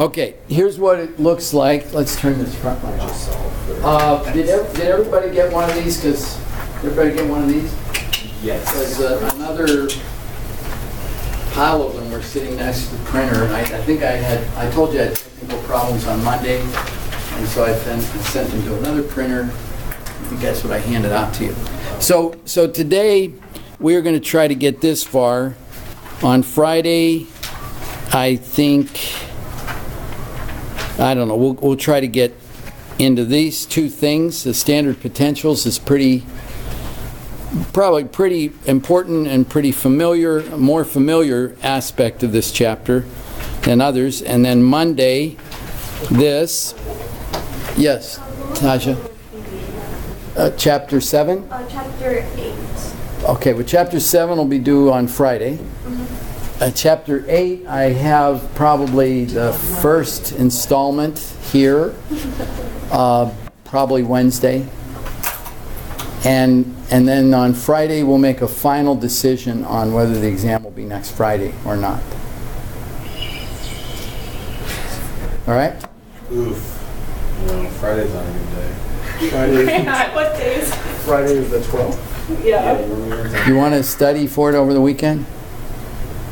Okay, here's what it looks like. Let's turn this front light off. Did everybody get one of these? Because everybody get one of these? Yes. Because another pile of them were sitting next to the printer, and I think I told you I had technical problems on Monday, and so I then sent them to another printer. I think that's what I handed out to you. So today we are going to try to get this far. On Friday, I think, I don't know, we'll try to get into these two things. The standard potentials is probably pretty important and pretty familiar, more familiar aspect of this chapter than others. And then Monday, this, yes, Tasha? Chapter 7? Chapter 8. Okay, well chapter 7 will be due on Friday. Chapter 8, I have probably the first installment here, probably Wednesday. And then on Friday, we'll make a final decision on whether the exam will be next Friday or not. All right? Oof. No, Friday's not a good day. What day is Friday is the 12th. Yeah. You want to study for it over the weekend?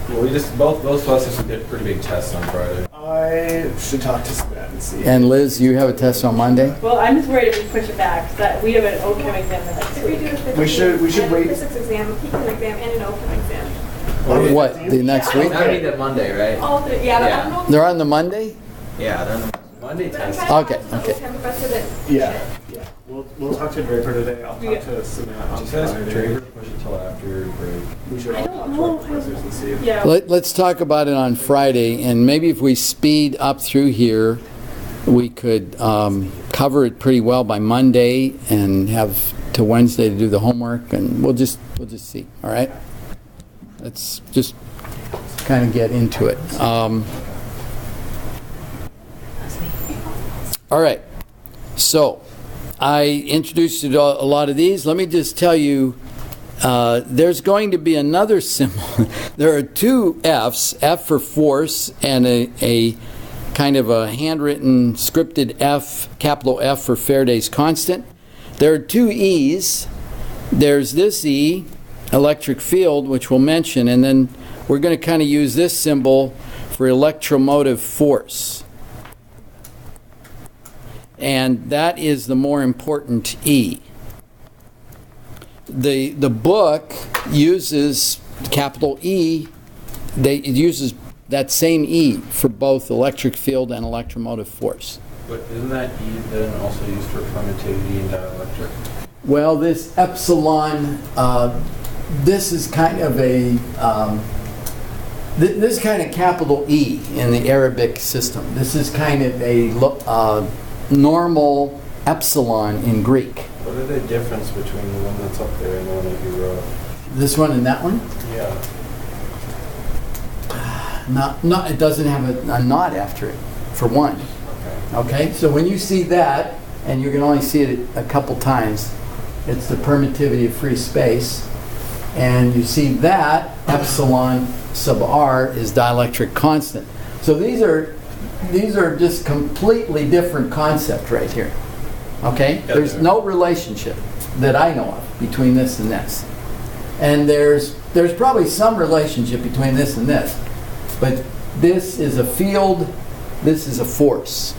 Well, both of us have some pretty big tests on Friday. I should talk to Matt and see. And Liz, you have a test on Monday? Well, I'm just worried if we push it back, that we have an OChem exam the next If we do week. a physics, We should and wait. a physics exam, a PQ exam, and an OChem exam. What, the next week? That would be the Monday, right? All three, yeah, but I don't know. They're on the Monday? Yeah, they're on the Monday But I'm test. trying to Okay, talk to the okay. OChem professor that. Yeah. We'll talk to Draper today. I'll talk Yeah. to Samantha on She says Friday. Draper push it till after break. We should I all don't talk to know. our professors and see. Yeah. Let's talk about it on Friday, and maybe if we speed up through here, we could cover it pretty well by Monday and have to Wednesday to do the homework, and we'll just see. All right? Let's just kind of get into it. All right. So I introduced you to a lot of these. Let me just tell you, there's going to be another symbol. There are two F's, F for force, and a kind of a handwritten scripted F, capital F for Faraday's constant. There are two E's. There's this E, electric field, which we'll mention, and then we're going to kind of use this symbol for electromotive force. And that is the more important E. The book uses capital E. It uses that same E for both electric field and electromotive force. But isn't that E then also used for permittivity and dielectric? Well, this epsilon, this is kind of a this kind of capital E in the Arabic system. This is kind of a normal epsilon in Greek. What are the difference between the one that's up there and the one that you wrote? This one and that one? Yeah. Not, it doesn't have a knot after it, for one. Okay, so when you see that, and you can only see it a couple times, it's the permittivity of free space. And you see that, epsilon sub r is dielectric constant. So these are just completely different concept right here. Okay? There's no relationship that I know of between this and this. And there's probably some relationship between this and this. But this is a field, this is a force.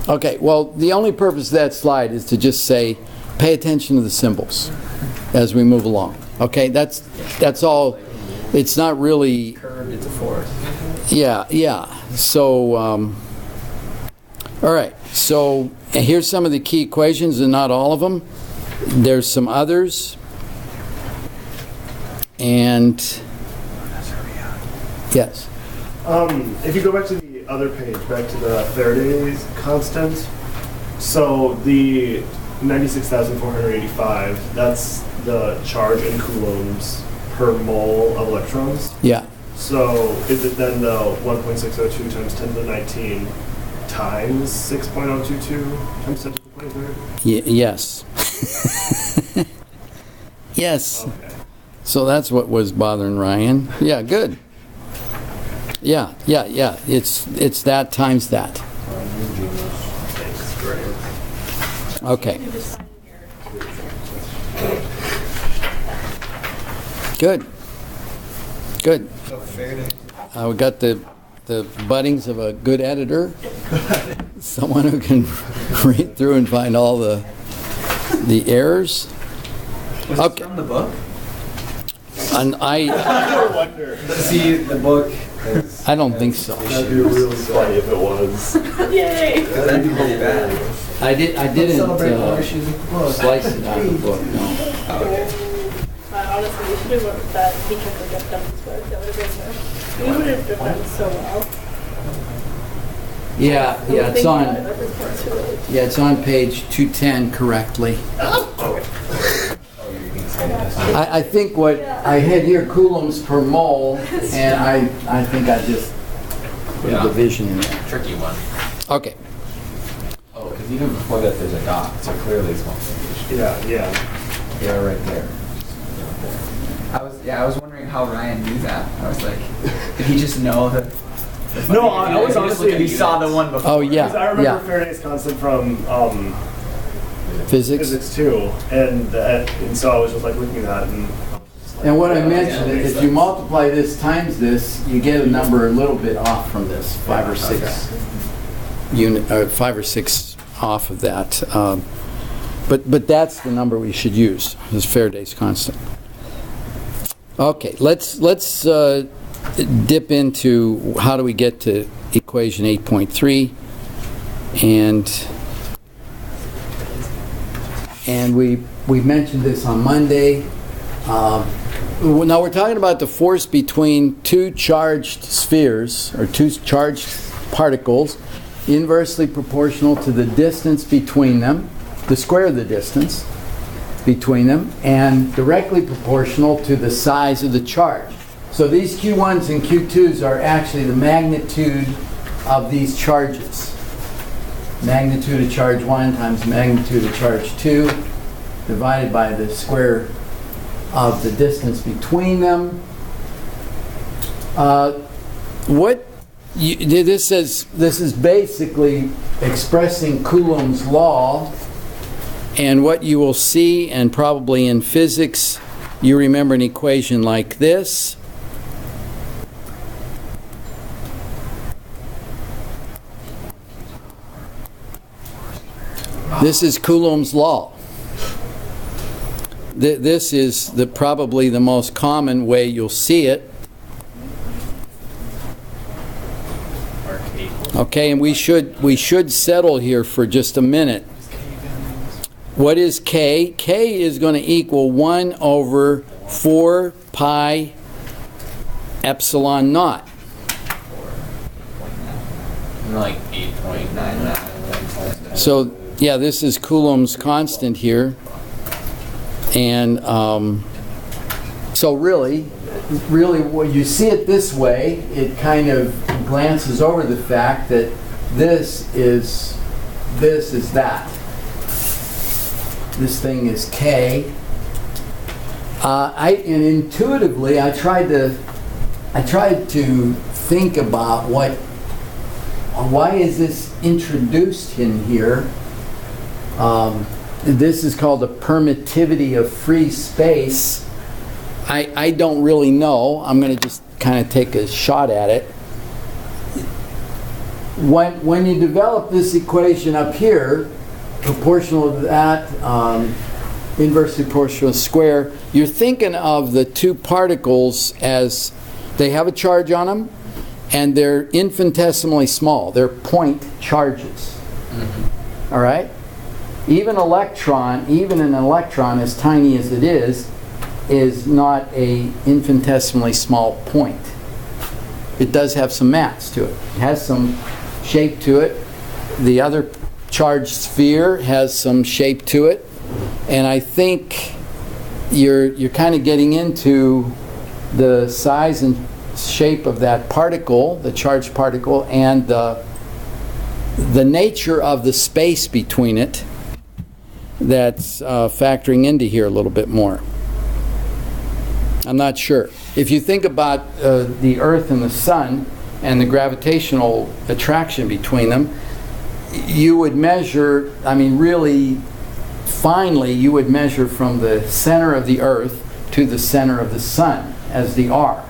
Okay, well, the only purpose of that slide is to just say, pay attention to the symbols as we move along. Okay, that's all. It's not really... Curved, it's a force. Yeah. So, all right. So here's some of the key equations, and not all of them. There's some others. And yes. If you go back to the other page, back to the Faraday's constant, so the 96,485, that's the charge in coulombs per mole of electrons. Yeah. So is it then the 1.602 times 10 to the 19 times 6.022 times 10 to the 23rd? Yes. Yes. Okay. So that's what was bothering Ryan. Yeah, good. Yeah. It's that times that. Okay. You just sign here. Good. We got the buddings of a good editor, someone who can read through and find all the errors. Was Okay. it from the book? And I wonder. See, the book is... I don't think so. That'd be really funny if it was. Yay! That'd be really bad. I didn't slice it out of the book. No. Oh, okay. Honestly, we should have went with that because we got done this book. That would have been we would have done so well. Yeah, it's Thank on. God that this part's really- Yeah, it's on page 210 correctly. I think what I had here, coulombs per mole, and I think I just put a division in there. Tricky one. Okay. Oh, because even before that there's a dot, so clearly it's multiplication. Yeah. Yeah, right there. I was wondering how Ryan knew that. I was like, did he just know that? No, I was He honestly. he saw the one before. Oh, Because I yeah, remember yeah. Faraday's constant from Physics. physics too, and so I was just like looking at that and. And what I mentioned, is if you multiply this times this, you get a number a little bit off from this, 5 or 6 5 or 6 off of that. But that's the number we should use, is Faraday's constant. Okay, let's dip into how do we get to equation 8.3, and we mentioned this on Monday. Now we're talking about the force between two charged spheres, or two charged particles, inversely proportional to the distance between them, the square of the distance between them, and directly proportional to the size of the charge. So these Q1s and Q2s are actually the magnitude of these charges. Magnitude of charge 1 times magnitude of charge 2 divided by the square of the distance between them. This is basically expressing Coulombs Law, and what you will see, and probably in physics, you remember an equation like this. This is Coulombs Law. This is probably the most common way you'll see it. Okay, and we should settle here for just a minute. What is K? K is going to equal 1 over 4 pi epsilon naught. Like 8.99. So, yeah, this is Coulomb's constant here. And so really, when you see it this way, it kind of glances over the fact that this is that. This thing is K. And intuitively, I tried to think about why is this introduced in here. This is called the permittivity of free space. I don't really know. I'm going to just kind of take a shot at it. When you develop this equation up here, proportional to that, inversely proportional to square, you're thinking of the two particles as they have a charge on them, and they're infinitesimally small. They're point charges. Mm-hmm. All right? Even an electron, as tiny as it is not a infinitesimally small point. It does have some mass to it. It has some shape to it. The other charged sphere has some shape to it. And I think you're kind of getting into the size and shape of that particle, the charged particle, and the nature of the space between it that's factoring into here a little bit more. I'm not sure. If you think about the Earth and the Sun and the gravitational attraction between them, you would measure, I mean, really finely, you would measure from the center of the Earth to the center of the Sun as the R.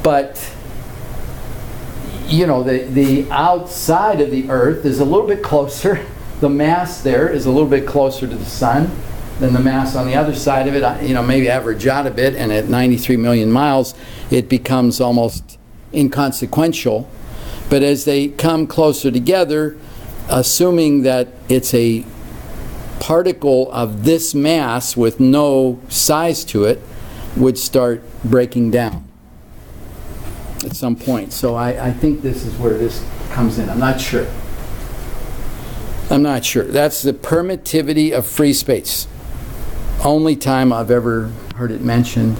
But, you know, the outside of the Earth is a little bit closer. The mass there is a little bit closer to the Sun than the mass on the other side of it. You know, maybe average out a bit, and at 93 million miles, it becomes almost inconsequential. But as they come closer together, assuming that it's a particle of this mass with no size to it, would start breaking down at some point. So I think this is where this comes in. I'm not sure. I'm not sure. That's the permittivity of free space. Only time I've ever heard it mentioned.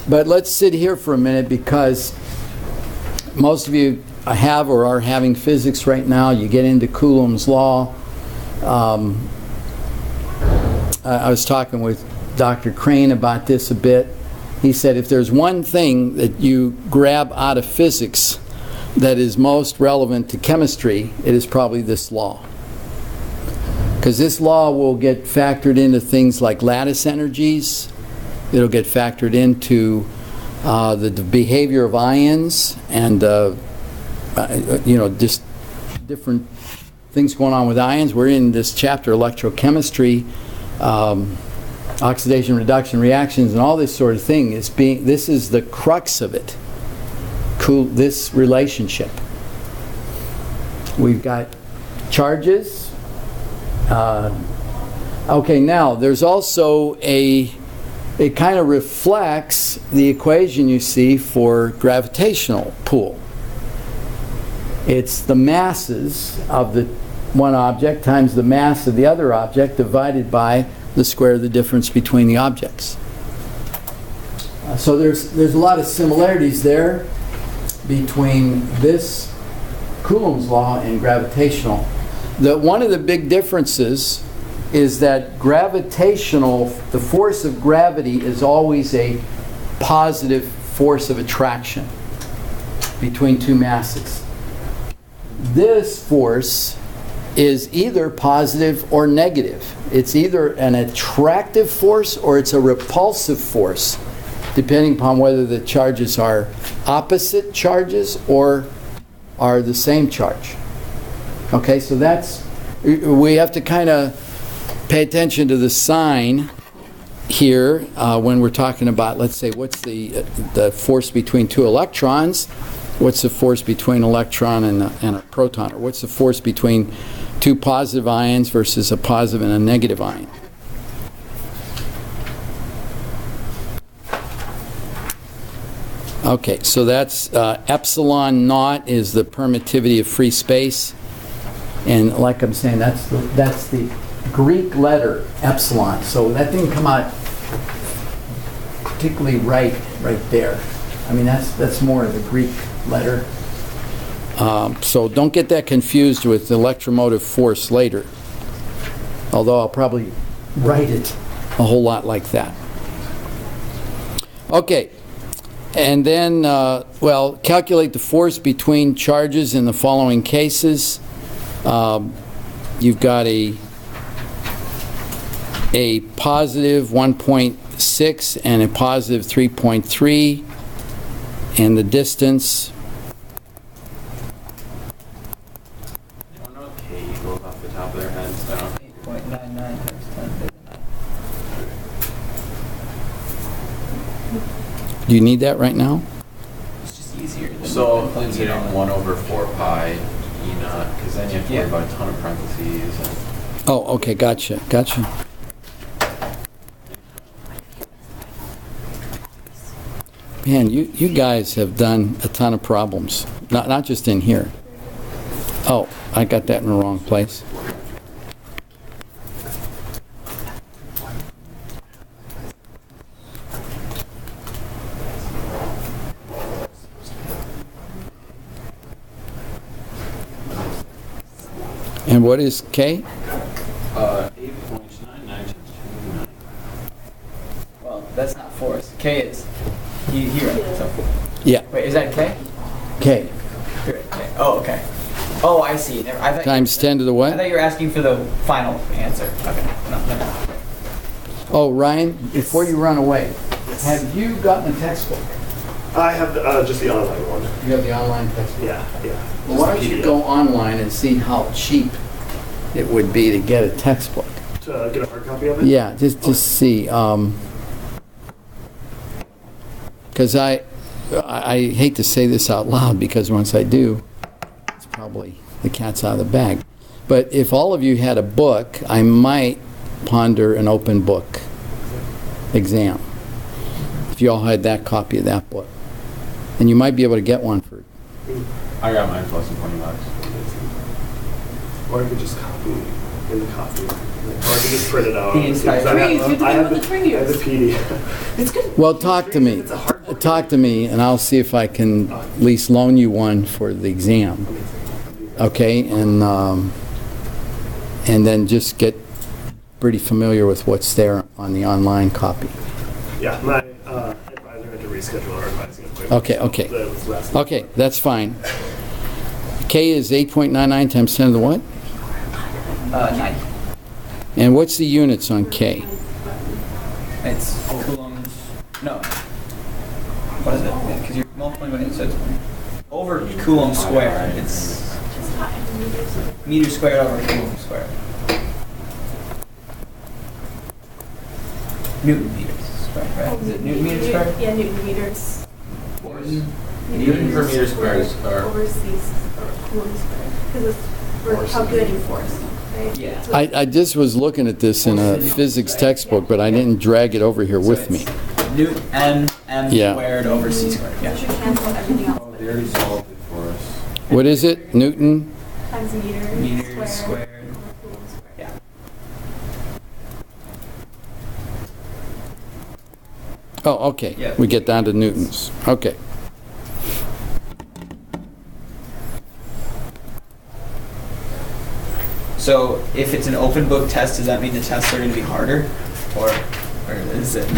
But let's sit here for a minute, because most of you have or are having physics right now. You get into Coulombs Law. I was talking with Dr. Crane about this a bit. He said if there's one thing that you grab out of physics that is most relevant to chemistry, it is probably this law. Because this law will get factored into things like lattice energies. It'll get factored into the behavior of ions and you know, just different things going on with ions. We're in this chapter, electrochemistry, oxidation, reduction, reactions, and all this sort of thing. This is the crux of it. This relationship. We've got charges. Okay, now there's also it kind of reflects the equation you see for gravitational pull. It's the masses of the one object times the mass of the other object divided by the square of the difference between the objects. So there's a lot of similarities there between this Coulombs law and gravitational. One of the big differences is that the force of gravity is always a positive force of attraction between two masses. This force is either positive or negative. It's either an attractive force or it's a repulsive force, depending upon whether the charges are opposite charges or are the same charge. Okay, so we have to kind of pay attention to the sign here when we're talking about, let's say, what's the force between two electrons? What's the force between an electron and a proton? Or what's the force between two positive ions versus a positive and a negative ion? Okay, so that's epsilon naught is the permittivity of free space. And like I'm saying, that's the Greek letter epsilon. So that didn't come out particularly right there. I mean, that's more of the Greek letter. So don't get that confused with electromotive force later. Although I'll probably write it a whole lot like that. Okay. And then, calculate the force between charges in the following cases. You've got a positive 1.6 and a positive 3.3, and the distance. I don't know if K equals off the top of their heads, so. 8.99 times 10 to the 9. Do you need that right now? It's just easier. than So, plugging you it know, in. 1 over 4 pi E naught, because then you have to worry about a ton of parentheses. And Oh, okay, gotcha. Man, you guys have done a ton of problems. Not just in here. Oh, I got that in the wrong place. And what is K? 8.99 times That's not force. K is. He right. So. Yeah, Wait, is that K? K. Here, K. Oh, okay. Oh, I see. I thought Times 10 to the I what? thought you were asking for the final answer. Okay. No. Oh, Ryan, before you run away, have you gotten a textbook? I have just the online one. You have the online textbook? Yeah. Well, why don't you go online and see how cheap it would be to get a textbook? To get a hard copy of it? Yeah, just see. Because I hate to say this out loud, because once I do, it's probably the cat's out of the bag. But if all of you had a book, I might ponder an open book exam. If you all had that copy of that book. And you might be able to get one for... I got mine plus $20. Or I could just copy in the copy. Or I could just print it out. The entire- Because I Trees, you have to I do have with the trees. I have the PDF. It's good. Well, talk to me. It's a hard book. Talk to me, and I'll see if I can at least loan you one for the exam. Okay? And then just get pretty familiar with what's there on the online copy. Yeah, my advisor had to reschedule our advising appointment. Okay. That was last Okay, that's fine. K is 8.99 times 10 to the what? 9. And what's the units on K? It's coulombs. No. What is it? Because you're multiplying by it, so it's over coulomb squared. It's meter squared over coulomb squared. Newton meters squared, right? Is it Newton meters squared? Yeah, Newton meters. Force. Newton per meter squared is Over C, or Coulomb squared. Because we're calculating force, right? Yeah. So I just was looking at this in a physics textbook, but I didn't drag it over here with me. Newton m Yeah. squared over c squared. you Yeah. should cancel everything else. Oh, they already solved it for us. What is it? Newton? Times meter, Meters squared. over Coulomb squared. Yeah. Oh, okay. Yeah. We get down to newtons. Okay. So if it's an open book test, does that mean the tests are going to be harder, or is it?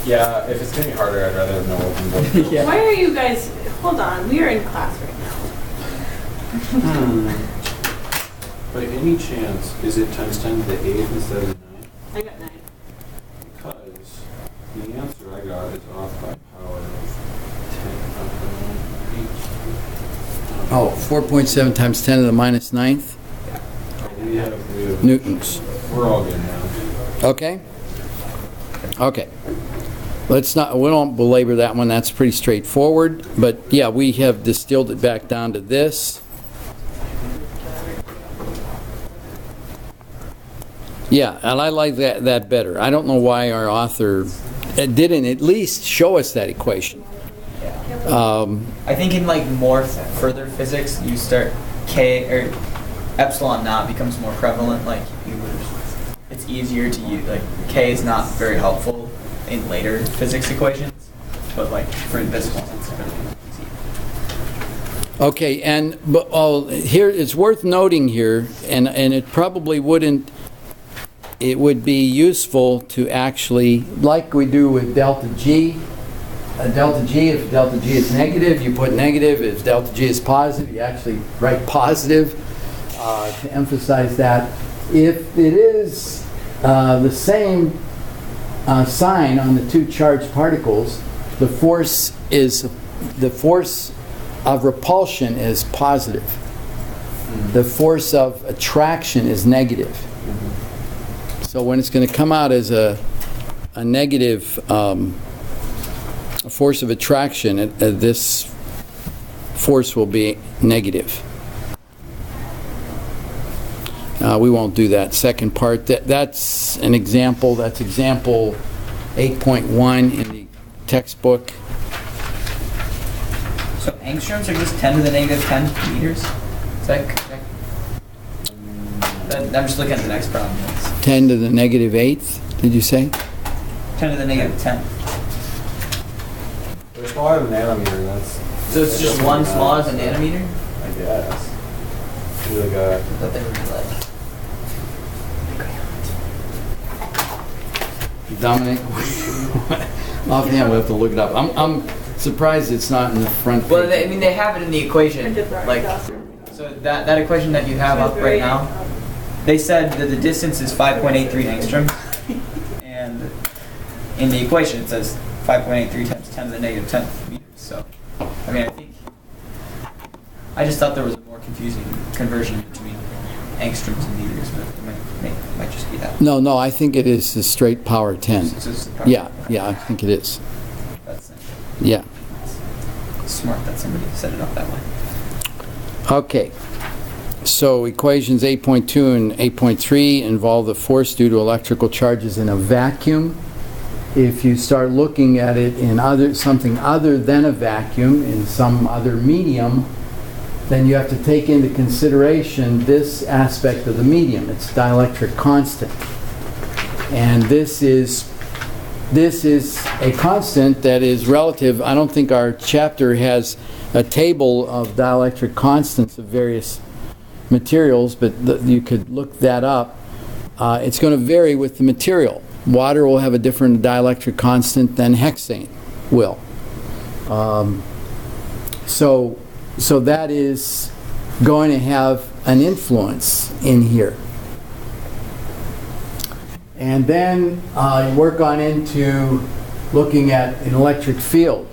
Yeah, if it's gonna be harder, I'd rather have no open book. Yeah. Why are you guys, hold on, we are in class right now. By any chance, is it times 10 to the 8th instead of the 9th? I got 9. Because the answer I got is off by power of 10. Oh, 4.7 times 10 to the minus ninth We have, newtons. we're all good now. Okay? Okay. Let's not, we don't belabor that one. That's pretty straightforward. But yeah, we have distilled it back down to this. Yeah, and I like that better. I don't know why our author didn't at least show us that equation. I think in like more further physics, you start K or epsilon naught becomes more prevalent. Like it's easier to use. Like K is not very helpful in later physics equations, but like for this one, it's really easy. Okay, and here it's worth noting here, and it probably wouldn't. It would be useful to actually, like we do with delta G. Delta G, if delta G is negative, you put negative. If delta G is positive, you actually write positive to emphasize that. If it is the same sign on the two charged particles, the force of repulsion is positive. The force of attraction is negative. So when it's going to come out as a negative force of attraction, this force will be negative. We won't do that second part. That's an example. That's example 8.1 in the textbook. So angstroms are just 10 to the negative 10 meters. Is that correct? I'm just looking at the next problem. It's 10 to the negative 8th, did you say? 10 to the negative 10. They're smaller than nanometer, that's... So it's just one small as a nanometer? I guess. Like a... I thought they were like... Dominic? Offhand, we'll have to look it up. I'm surprised it's not in the front page. Well, they have it in the equation. I did that. Like, so that equation that you have up right now, they said that the distance is 5.83 angstroms, and in the equation it says 5.83 times 10 to the negative 10th meters. So, I mean, I just thought there was a more confusing conversion between angstroms and meters, but it might just be that. No, I think it is the straight power 10. It's just the power. Yeah, I think it is. That's Yeah. smart that somebody set it up that way. Okay. So equations 8.2 and 8.3 involve the force due to electrical charges in a vacuum. If you start looking at it in something other than a vacuum, in some other medium, then you have to take into consideration this aspect of the medium. It's dielectric constant. And this is a constant that is relative. I don't think our chapter has a table of dielectric constants of various materials, but you could look that up. It's going to vary with the material. Water will have a different dielectric constant than hexane will. So that is going to have an influence in here. And then you work on into looking at an electric field,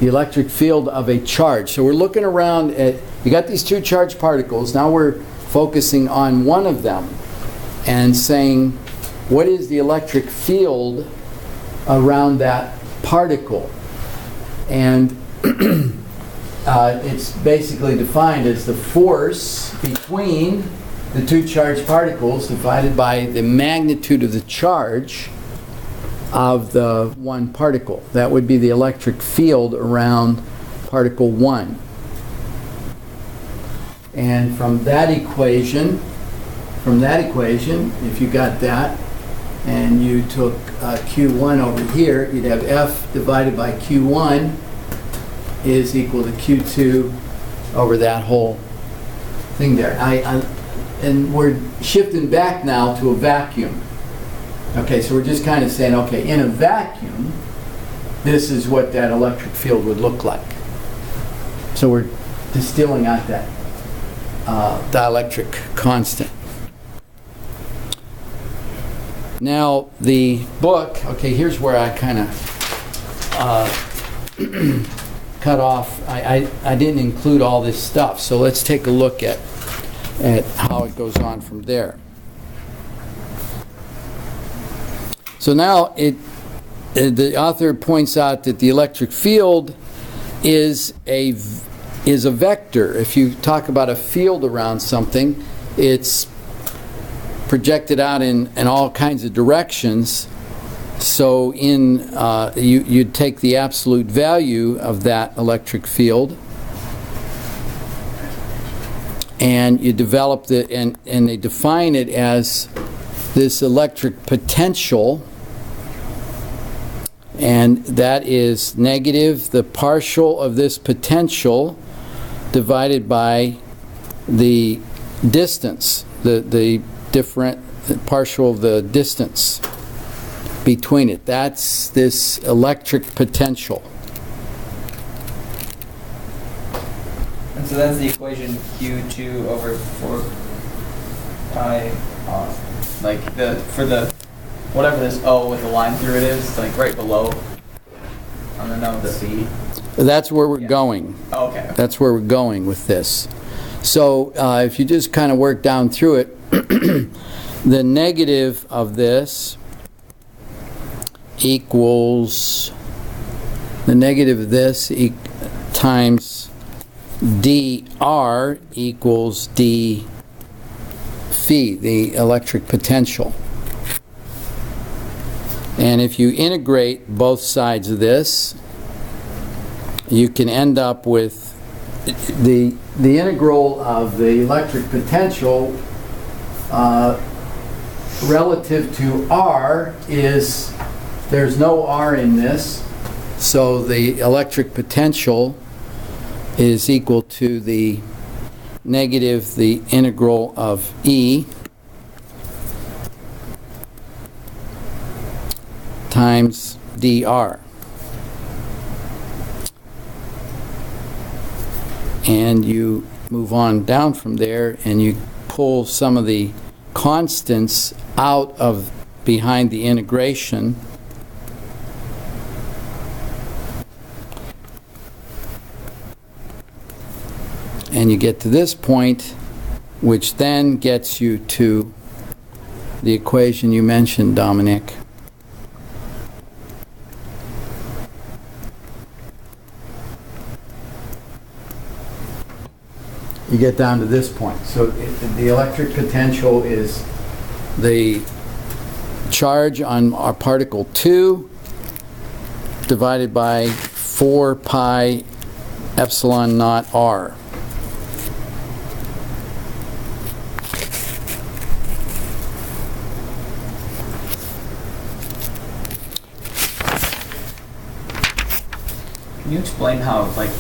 the electric field of a charge. So we're looking around at, you got these two charged particles. Now we're focusing on one of them and saying, what is the electric field around that particle? And it's basically defined as the force between the two charged particles divided by the magnitude of the charge of the one particle. That would be the electric field around particle 1. And from that equation, if you got that, and you took Q1 over here, you'd have F divided by Q1 is equal to Q2 over that whole thing there. And we're shifting back now to a vacuum. Okay, so we're just kind of saying, okay, in a vacuum, this is what that electric field would look like. So we're distilling out that dielectric constant. Now, the book, okay, here's where I kind of cut off. I didn't include all this stuff, so let's take a look at how it goes on from there. So now the author points out that the electric field is a vector. If you talk about a field around something, it's projected out in all kinds of directions. So you'd take the absolute value of that electric field and you develop and they define it as this electric potential, and that is negative the partial of this potential divided by the distance, the different partial of the distance between it. That's this electric potential. And so that's the equation Q2 over 4 pi r. Like for the whatever this O with the line through it is, like right below. I don't know the C. That's where we're going. Oh, okay. That's where we're going with this. So if you just kind of work down through it, the negative of this equals the negative of this times dr equals d phi, the electric potential. And if you integrate both sides of this, you can end up with the integral of the electric potential relative to r is, there's no r in this, so the electric potential is equal to the negative the integral of E times dr. And you move on down from there and you pull some of the constants out of behind the integration. And you get to this point, which then gets you to the equation you mentioned, Dominic. You get down to this point. So the electric potential is the charge on our particle 2 divided by 4 pi epsilon naught r. Can you explain how, like,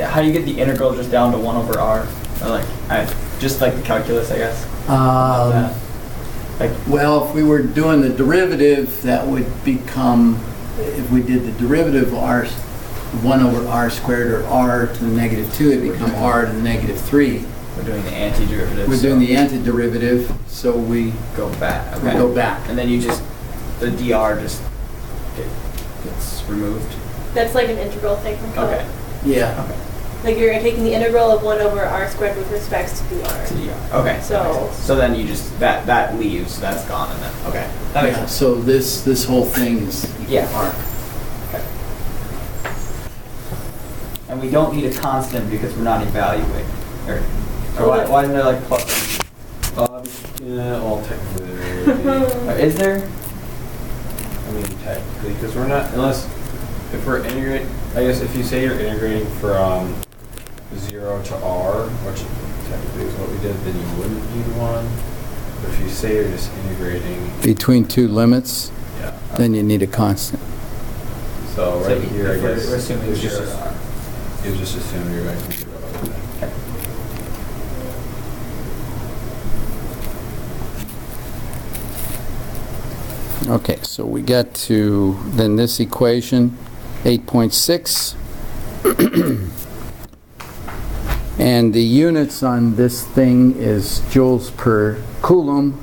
how do you get the integral just down to 1 over r? Or like, just like the calculus, I guess. Well, if we were doing the derivative, that would become, if we did the derivative of r, 1 over r squared, or r to the negative 2, it would become r to the negative 3. We're doing the antiderivative. We're doing the antiderivative, so we go back. we go back. And then you just, the dr just gets removed. That's like an integral thing from Coulombs. Okay. Yeah. Okay. Like you're taking the integral of 1 over r squared with respect to dr. To dr. Okay. So then you just, that leaves, that's gone, and then, okay. That makes Yeah, sense. so this whole thing is Yeah. r. Okay. And we don't need a constant because we're not evaluating. Or why isn't there like plus? Yeah, all technically. Is there? I mean, technically, because we're not, unless, if we're integrating, I guess if you say you're integrating from 0 to r, which technically is what we did, then you wouldn't need 1. But if you say you're just integrating, Between two limits, yeah. then you need a constant. So right here, I if we're guess, assuming it was 0 just, to r. it was just assuming you're going from 0 to r. Okay. Okay, so we get to then this equation, 8.6. And the units on this thing is joules per coulomb.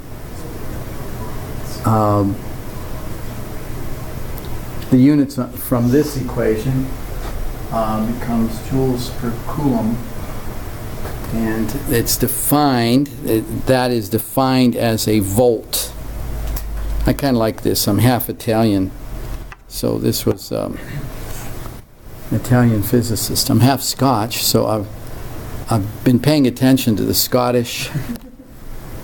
The units from this equation becomes joules per coulomb. And it's defined, that is defined as a volt. I kind of like this. I'm half Italian, so this was an Italian physicist. I'm half Scotch, so I've been paying attention to the Scottish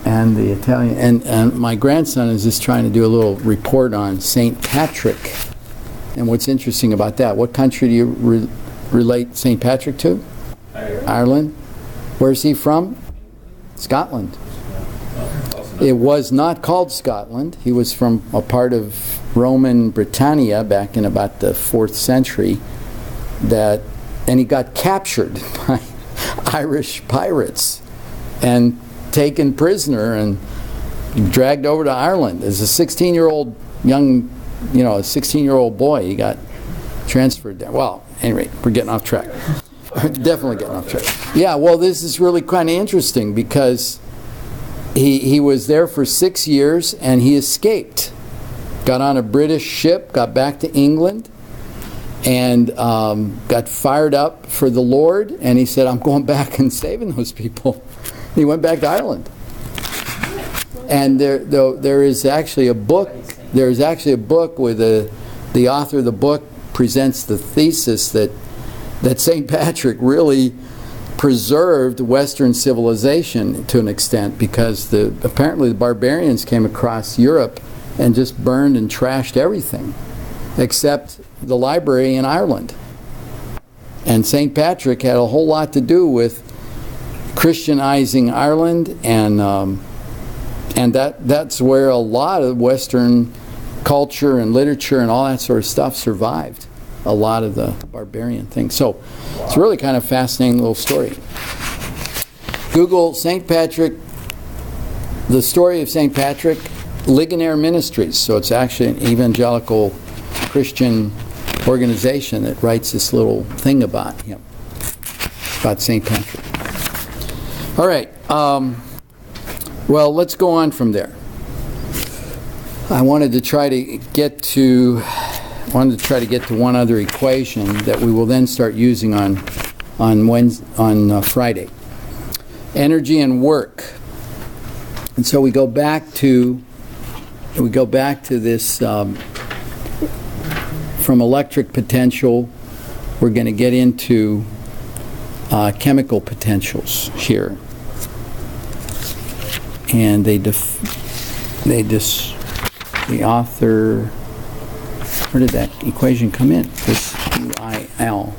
and the Italian. And my grandson is just trying to do a little report on St. Patrick. And what's interesting about that, what country do you relate St. Patrick to? Ireland. Where's he from? Scotland. It was not called Scotland. He was from a part of Roman Britannia back in about the 4th century, and he got captured by Irish pirates and taken prisoner and dragged over to Ireland. As a 16-year-old young, a 16-year-old boy, he got transferred there. Well, anyway, we're getting off track. Definitely getting off track. Yeah, well, this is really kind of interesting because he was there for 6 years and he escaped. Got on a British ship, got back to England, and got fired up for the Lord. And he said, "I'm going back and saving those people." He went back to Ireland. And there is actually a book. There is actually a book where the author of the book presents the thesis that St. Patrick really preserved Western civilization to an extent, because apparently the barbarians came across Europe and just burned and trashed everything except the library in Ireland. And St. Patrick had a whole lot to do with Christianizing Ireland, and that's where a lot of Western culture and literature and all that sort of stuff survived. A lot of the barbarian things. So it's really kind of fascinating little story. Google St. Patrick, the story of St. Patrick, Ligonier Ministries, so it's actually an evangelical Christian organization that writes this little thing about him, about St. Patrick. All right, well, let's go on from there. I wanted to try to get to one other equation that we will then start using on Friday. Energy and work. And so we go back to this from electric potential. We're going to get into chemical potentials here, and the author, where did that equation come in? This UIL.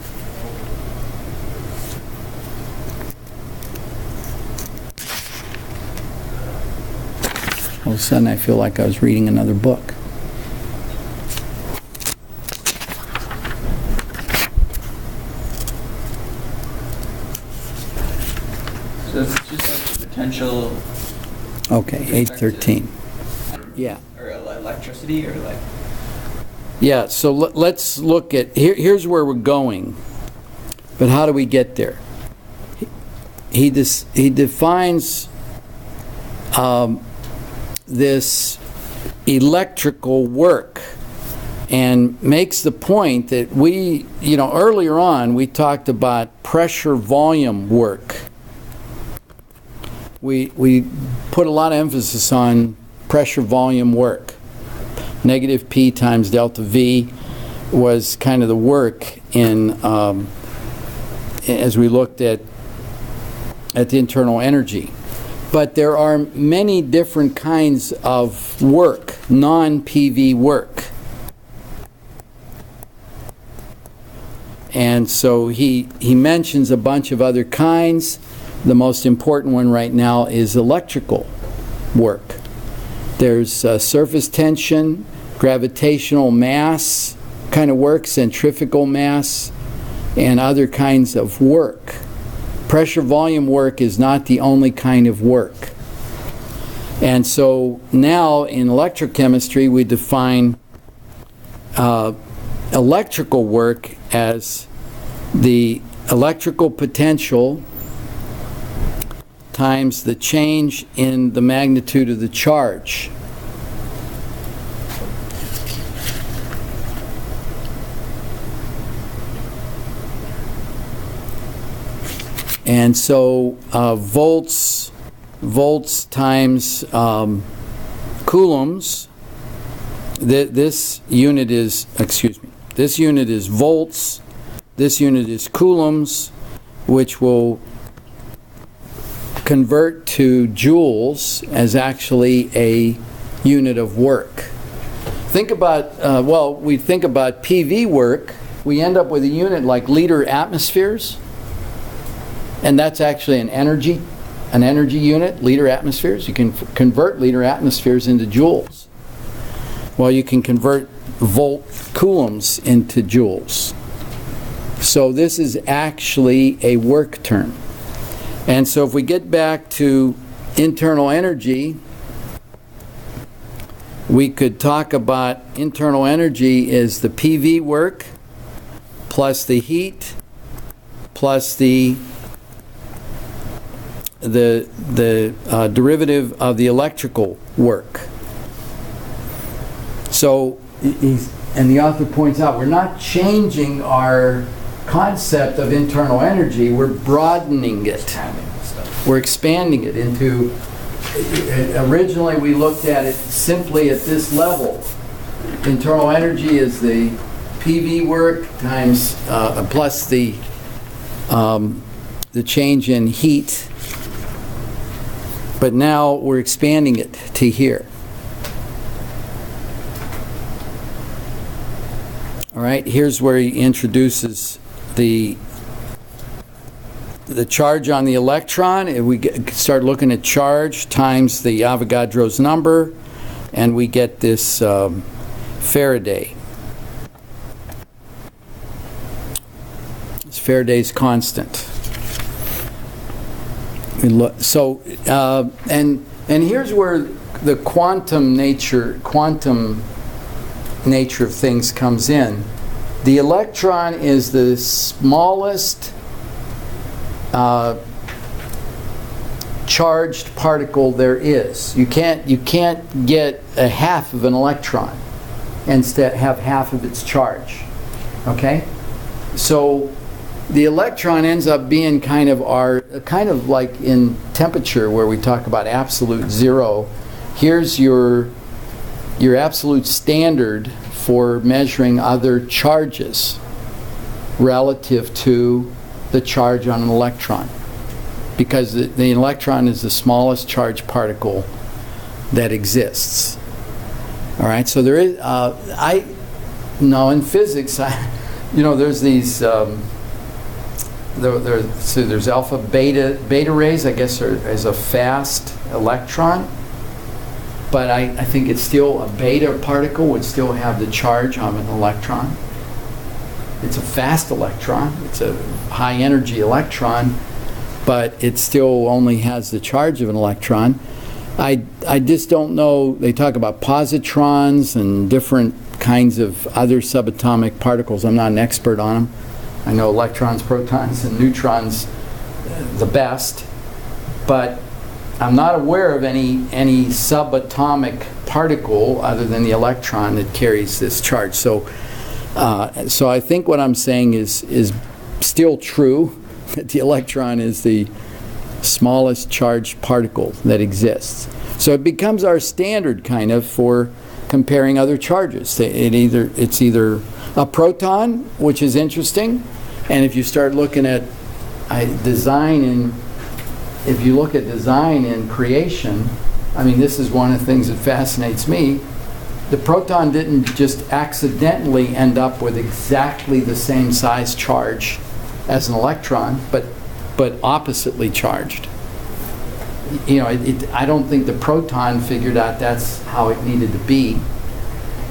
All of a sudden I feel like I was reading another book. So it's just like the potential. Okay, 813. Yeah. Or electricity, or like. Yeah, so let's look at, here's where we're going, but how do we get there? He defines this electrical work and makes the point that earlier on we talked about pressure volume work. We put a lot of emphasis on pressure volume work. Negative P times delta V was kind of the work in as we looked at the internal energy. But there are many different kinds of work, non-PV work. And so he mentions a bunch of other kinds. The most important one right now is electrical work. There's surface tension, gravitational mass kind of work, centrifugal mass, and other kinds of work. Pressure volume work is not the only kind of work. And so now in electrochemistry we define electrical work as the electrical potential times the change in the magnitude of the charge. And so volts times coulombs. This unit is volts. This unit is coulombs, which will convert to joules as actually a unit of work. Think about, we think about PV work, we end up with a unit like liter atmospheres, and that's actually an energy unit, liter atmospheres. You can convert liter atmospheres into joules. Well, you can convert volt coulombs into joules. So this is actually a work term. And so if we get back to internal energy, we could talk about internal energy is the PV work plus the heat plus the derivative of the electrical work. So, and the author points out, we're not changing our concept of internal energy, we're broadening it. We're expanding it into, originally we looked at it simply at this level. Internal energy is the PV work times plus the change in heat. But now we're expanding it to here. All right, here's where he introduces the charge on the electron. If we start looking at charge times the Avogadro's number, and we get this Faraday. It's Faraday's constant. So, and here's where the quantum nature of things comes in. The electron is the smallest charged particle there is. You can't get a half of an electron and instead have half of its charge. Okay? So the electron ends up being kind of like in temperature where we talk about absolute zero. Here's your absolute standard for measuring other charges relative to the charge on an electron, because the electron is the smallest charged particle that exists. All right, so there is in physics, there's these there's alpha beta rays, I guess, as a fast electron, but I think it's still a beta particle would still have the charge of an electron. It's a fast electron, it's a high energy electron, but it still only has the charge of an electron. I just don't know. They talk about positrons and different kinds of other subatomic particles. I'm not an expert on them. I know electrons, protons, and neutrons the best, but I'm not aware of any subatomic particle other than the electron that carries this charge. So I think what I'm saying is still true, that the electron is the smallest charged particle that exists. So it becomes our standard kind of for comparing other charges. It's either a proton, which is interesting, and if you start looking at design in creation, I mean, this is one of the things that fascinates me. The proton didn't just accidentally end up with exactly the same size charge as an electron, but oppositely charged. I don't think the proton figured out that's how it needed to be,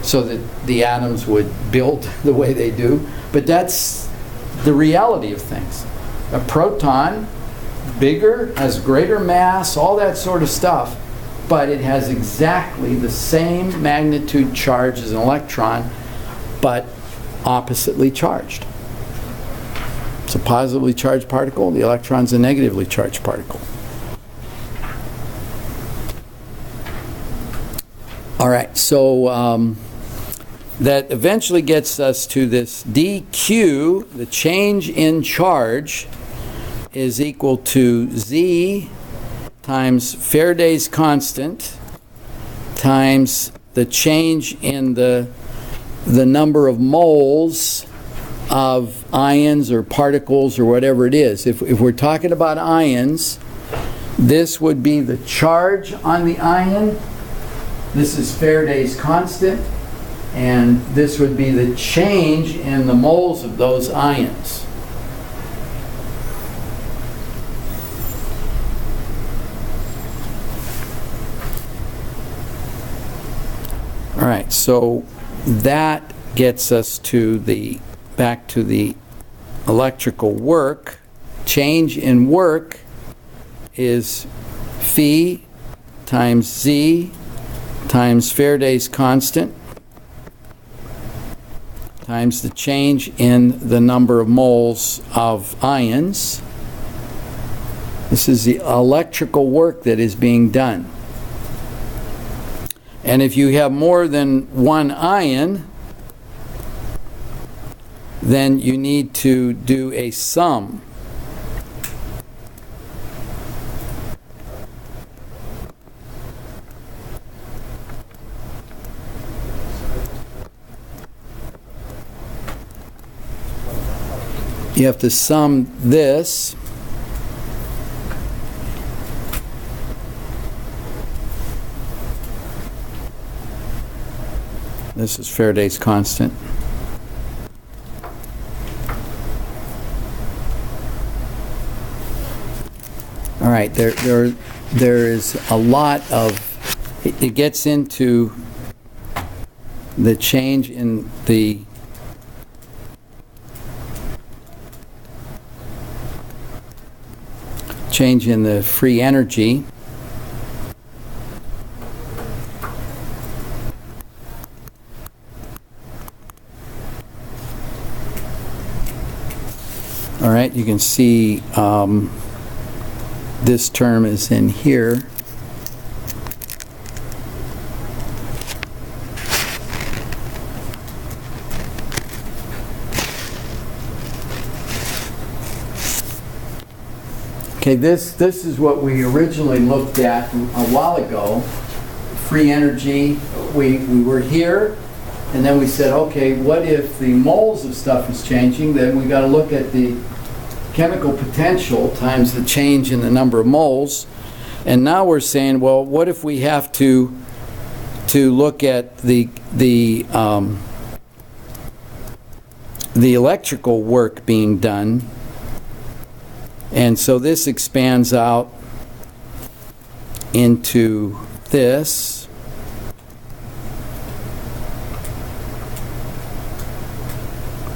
so that the atoms would build the way they do. But that's the reality of things. A proton, bigger, has greater mass, all that sort of stuff, but it has exactly the same magnitude charge as an electron, but oppositely charged. It's a positively charged particle, the electron's a negatively charged particle. All right, so that eventually gets us to this dq, the change in charge, is equal to Z times Faraday's constant times the change in the number of moles of ions or particles or whatever it is. If we're talking about ions, this would be the charge on the ion. This is Faraday's constant, and this would be the change in the moles of those ions. All right, so that gets us to back to the electrical work. Change in work is phi times Z times Faraday's constant times the change in the number of moles of ions. This is the electrical work that is being done. And if you have more than one ion, then you need to do a sum. You have to sum this. This is Faraday's constant. All right, there is a lot of, it gets into the change in the free energy. All right, you can see this term is in here. Okay, this is what we originally looked at a while ago. Free energy, we were here, and then we said, okay, what if the moles of stuff is changing? Then we got to look at the chemical potential times the change in the number of moles. And now we're saying, well, what if we have to look at the electrical work being done? And so this expands out into this.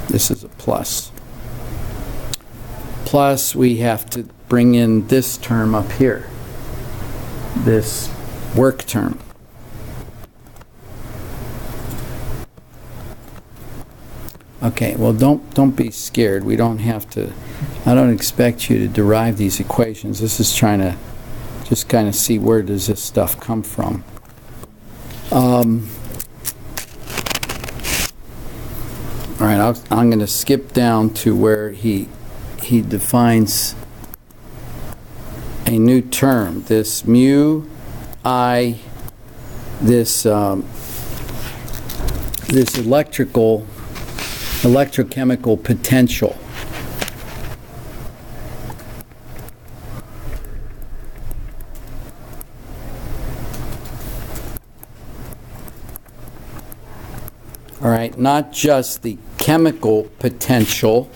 This is a plus. Plus we have to bring in this term up here, this work term. Okay, well don't be scared. We don't have to, I don't expect you to derive these equations. This is trying to just kind of see where does this stuff come from. All right, I'm going to skip down to where he defines a new term. This mu I, this electrochemical potential. All right, not just the chemical potential,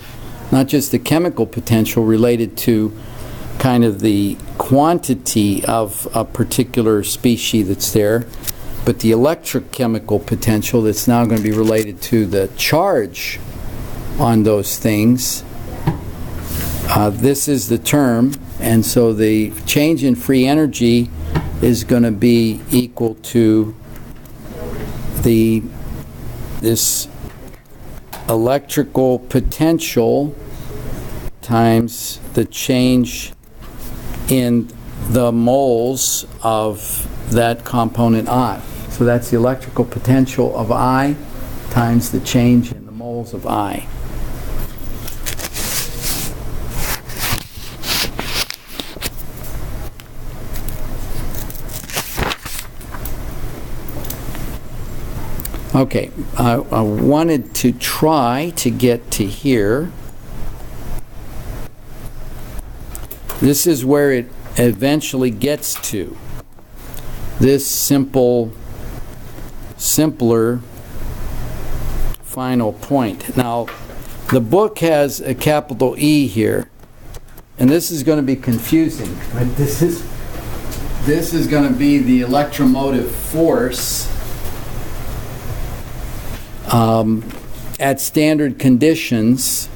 related to kind of the quantity of a particular species that's there, but the electrochemical potential that's now going to be related to the charge on those things. This is the term, and so the change in free energy is going to be equal to this electrical potential times the change in the moles of that component I. So that's the electrical potential of I times the change in the moles of I. Okay, I wanted to try to get to here. This is where it eventually gets to. This simpler final point. Now, the book has a capital E here, and this is going to be confusing. But this is going to be the electromotive force at standard conditions.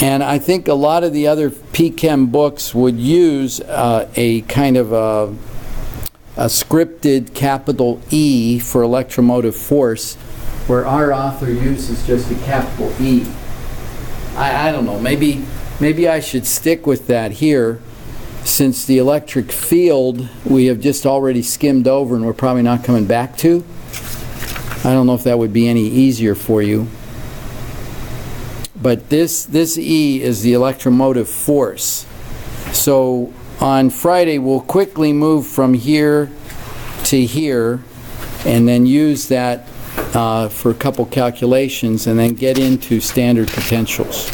And I think a lot of the other PChem books would use a kind of a scripted capital E for electromotive force, where our author uses just a capital E. I don't know, maybe I should stick with that here, since the electric field we have just already skimmed over and we're probably not coming back to. I don't know if that would be any easier for you. But this E is the electromotive force. So on Friday we'll quickly move from here to here and then use that for a couple calculations and then get into standard potentials.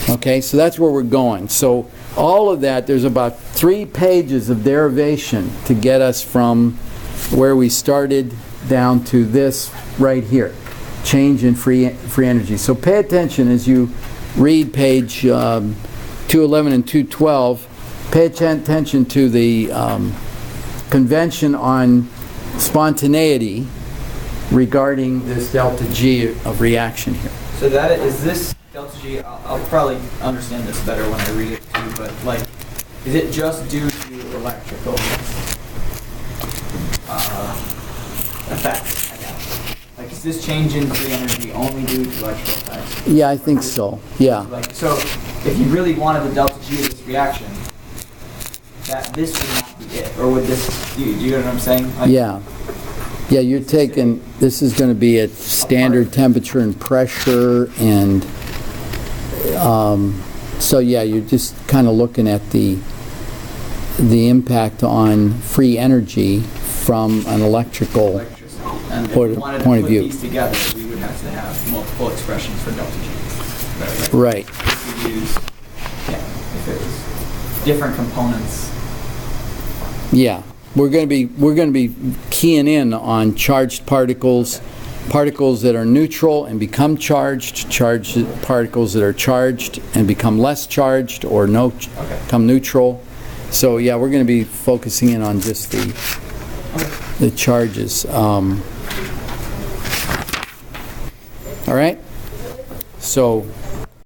Okay, so that's where we're going. So all of that, there's about 3 pages of derivation to get us from where we started down to this right here, change in free energy. So pay attention as you read page 211 and 212. Pay attention to the convention on spontaneity regarding this delta G of reaction here. So that is this delta G, I'll probably understand this better when I read it too, but like, is it just due to electrical effects, I guess? Like, is this change in free energy only due to electrical effects? Yeah, I think so. Yeah. Like, so if you really wanted the delta G of this reaction, that this would not be it, or would this? Do you know what I'm saying? Like, Yeah. Yeah, you're taking, this is going to be at standard temperature and pressure, and so yeah, you're just kind of looking at the impact on free energy from an electrical electricity. And if point we wanted to point of put view. these together, we would have to have multiple expressions for delta G. Right. If we use, if it was different components. Yeah. We're going to be keying in on charged particles, particles that are neutral and become charged particles that are charged and become less charged or become neutral. So yeah, we're going to be focusing in on just the charges. All right. So